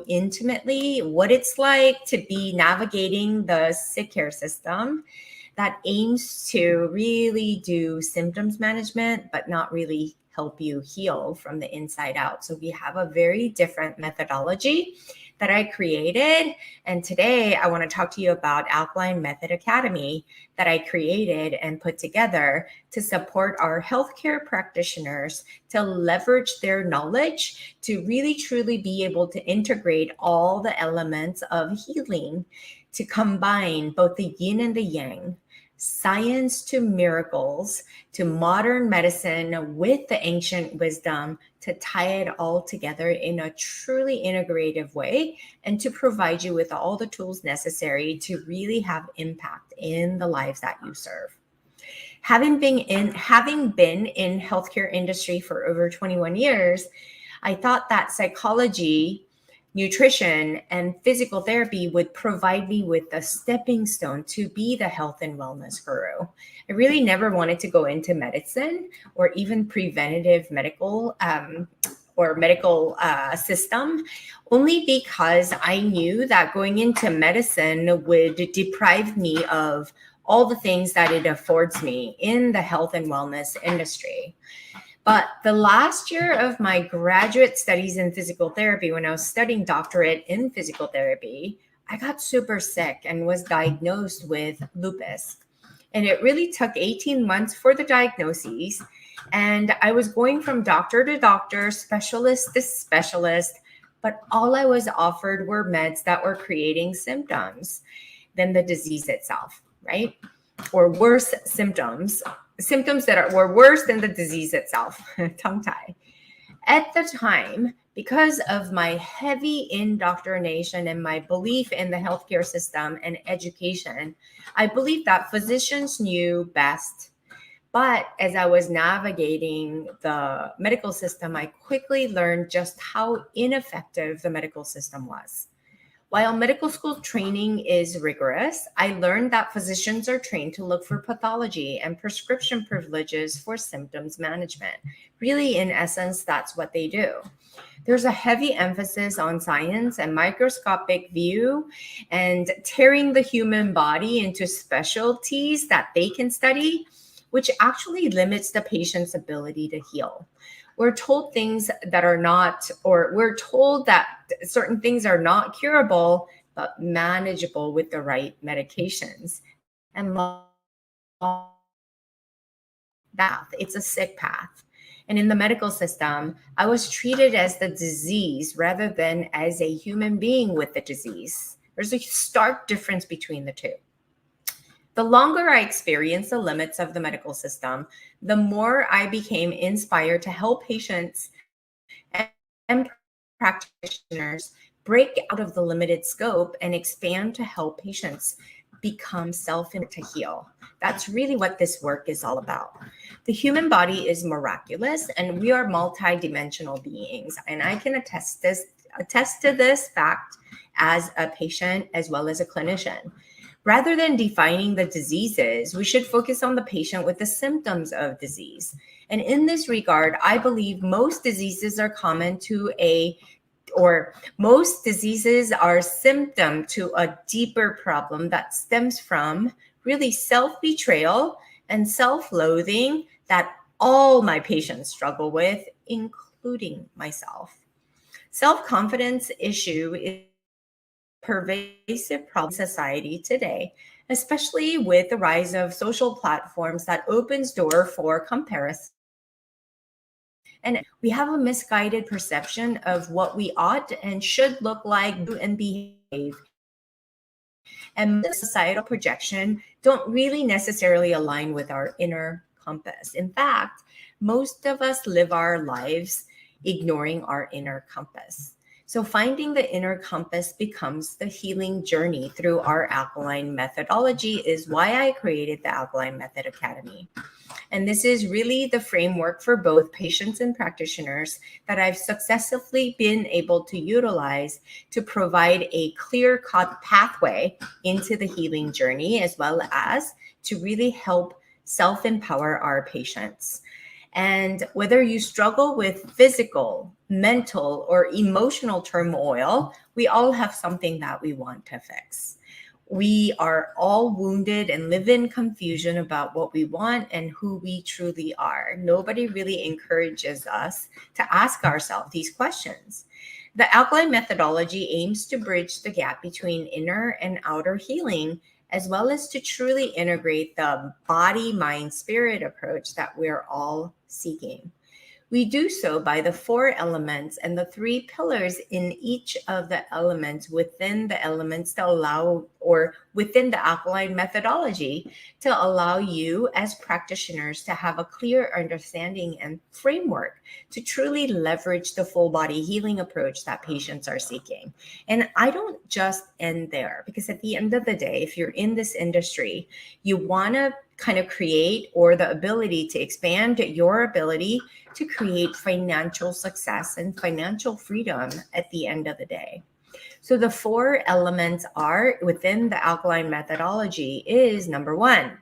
intimately what it's like to be navigating the sick care system that aims to really do symptoms management, but not really help you heal from the inside out. So we have a very different methodology that I created. And today I want to talk to you about Alkaline Method Academy that I created and put together to support our healthcare practitioners to leverage their knowledge to really truly be able to integrate all the elements of healing, to combine both the yin and the yang, science to miracles, to modern medicine with the ancient wisdom, to tie it all together in a truly integrative way and to provide you with all the tools necessary to really have impact in the lives that you serve. Having been in healthcare industry for over 21 years, I thought that psychology, nutrition, and physical therapy would provide me with a stepping stone to be the health and wellness guru. I really never wanted to go into medicine or even preventative medical system, only because I knew that going into medicine would deprive me of all the things that it affords me in the health and wellness industry. But the last year of my graduate studies in physical therapy, when I was studying doctorate in physical therapy, I got super sick and was diagnosed with lupus. And it really took 18 months for the diagnoses. And I was going from doctor to doctor, specialist to specialist, but all I was offered were meds that were creating symptoms than the disease itself, right? Or worse symptoms that were worse than the disease itself, tongue tie. At the time, because of my heavy indoctrination and my belief in the healthcare system and education, I believed that physicians knew best. But as I was navigating the medical system, I quickly learned just how ineffective the medical system was. While medical school training is rigorous, I learned that physicians are trained to look for pathology and prescription privileges for symptoms management. Really, in essence, that's what they do. There's a heavy emphasis on science and microscopic view and tearing the human body into specialties that they can study, which actually limits the patient's ability to heal. We're told we're told that certain things are not curable, but manageable with the right medications. And it's a sick path. And in the medical system, I was treated as the disease rather than as a human being with the disease. There's a stark difference between the two. The longer I experienced the limits of the medical system, the more I became inspired to help patients and practitioners break out of the limited scope and expand to help patients become self-empowered to heal. That's really what this work is all about. The human body is miraculous and we are multi-dimensional beings. And I can attest to this fact as a patient as well as a clinician. Rather than defining the diseases, we should focus on the patient with the symptoms of disease. And in this regard, I believe most diseases are symptom to a deeper problem that stems from really self-betrayal and self-loathing that all my patients struggle with, including myself. Self-confidence issue is pervasive problem in society today, especially with the rise of social platforms that opens door for comparison. And we have a misguided perception of what we ought and should look like, do, and behave. And the societal projection don't really necessarily align with our inner compass. In fact, most of us live our lives ignoring our inner compass. So finding the inner compass becomes the healing journey through our Alkaline methodology is why I created the Alkaline Method Academy. And this is really the framework for both patients and practitioners that I've successfully been able to utilize to provide a clear-cut pathway into the healing journey, as well as to really help self-empower our patients. And whether you struggle with physical, mental or emotional turmoil, we all have something that we want to fix. We are all wounded and live in confusion about what we want and who we truly are. Nobody really encourages us to ask ourselves these questions. The Alkaline methodology aims to bridge the gap between inner and outer healing, as well as to truly integrate the body, mind, spirit approach that we're all seeking. We do so by the four elements and the three pillars in each of the elements within the elements to allow, or within the Alkaline methodology, to allow you as practitioners to have a clear understanding and framework to truly leverage the full body healing approach that patients are seeking. And I don't just end there, because at the end of the day, if you're in this industry, you want to kind of create, or the ability to expand your ability to create financial success and financial freedom at the end of the day. So the four elements are within the Alkaline methodology is number one,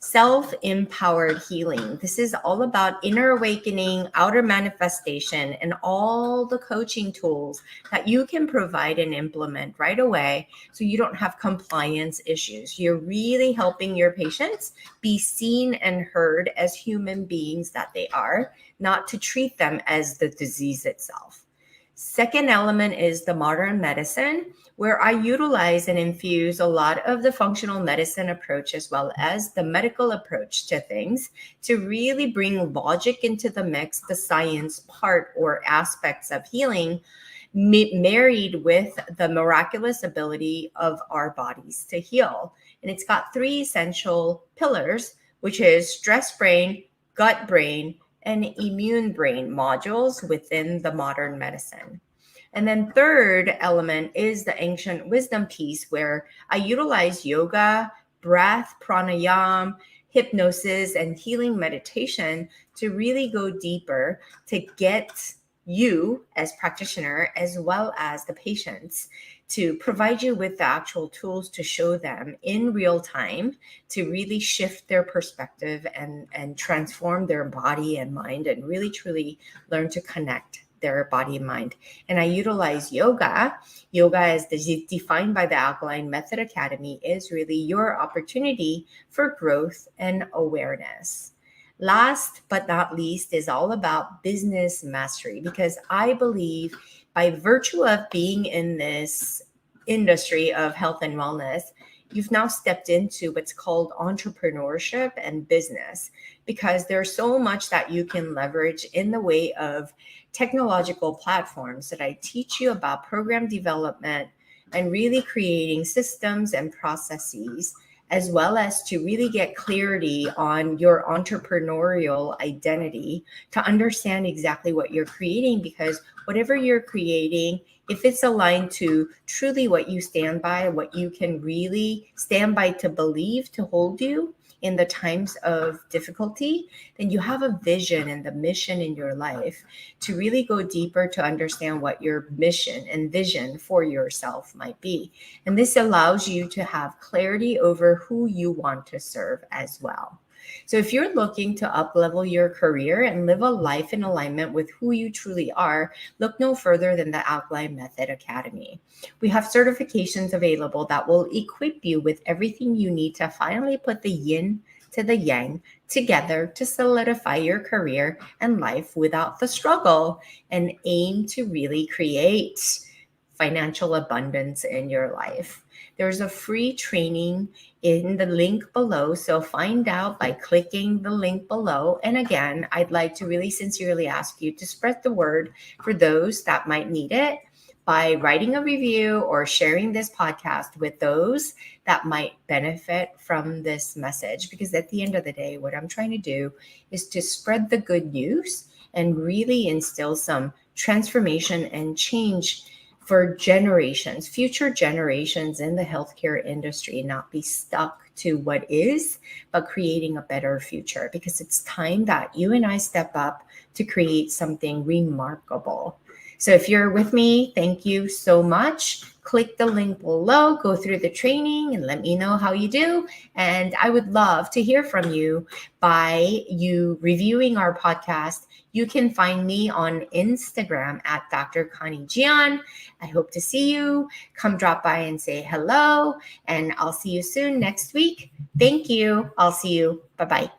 self-empowered healing. This is all about inner awakening, outer manifestation, and all the coaching tools that you can provide and implement right away so you don't have compliance issues. You're really helping your patients be seen and heard as human beings that they are, not to treat them as the disease itself. Second element is the modern medicine, where I utilize and infuse a lot of the functional medicine approach as well as the medical approach to things to really bring logic into the mix, the science part or aspects of healing, married with the miraculous ability of our bodies to heal. And it's got three essential pillars, which is stress brain, gut brain, and immune brain modules within the modern medicine. And then third element is the ancient wisdom piece, where I utilize yoga, breath, pranayama, hypnosis, and healing meditation to really go deeper to get you as practitioner, as well as the patients, to provide you with the actual tools to show them in real time to really shift their perspective and transform their body and mind and really truly learn to connect their body and mind. And I utilize yoga. Yoga, as defined by the Alkaline Method Academy, is really your opportunity for growth and awareness. Last but not least is all about business mastery, because I believe by virtue of being in this industry of health and wellness, you've now stepped into what's called entrepreneurship and business, because there's so much that you can leverage in the way of technological platforms that I teach you about program development and really creating systems and processes, as well as to really get clarity on your entrepreneurial identity to understand exactly what you're creating, because whatever you're creating, if it's aligned to truly what you stand by, what you can really stand by to believe, to hold you in the times of difficulty, then you have a vision and the mission in your life to really go deeper to understand what your mission and vision for yourself might be. And this allows you to have clarity over who you want to serve as well. So if you're looking to up-level your career and live a life in alignment with who you truly are, look no further than the Alkaline Method Academy. We have certifications available that will equip you with everything you need to finally put the yin to the yang together to solidify your career and life without the struggle, and aim to really create financial abundance in your life. There's a free training in the link below, so find out by clicking the link below. And again, I'd like to really sincerely ask you to spread the word for those that might need it by writing a review or sharing this podcast with those that might benefit from this message. Because at the end of the day, what I'm trying to do is to spread the good news and really instill some transformation and change for generations, future generations in the healthcare industry, not be stuck to what is, but creating a better future. Because it's time that you and I step up to create something remarkable. So if you're with me, thank you so much. Click the link below, go through the training, and let me know how you do. And I would love to hear from you by you reviewing our podcast. You can find me on Instagram at Dr. Connie Gian. I hope to see you. Come drop by and say hello, and I'll see you soon next week. Thank you. I'll see you. Bye-bye.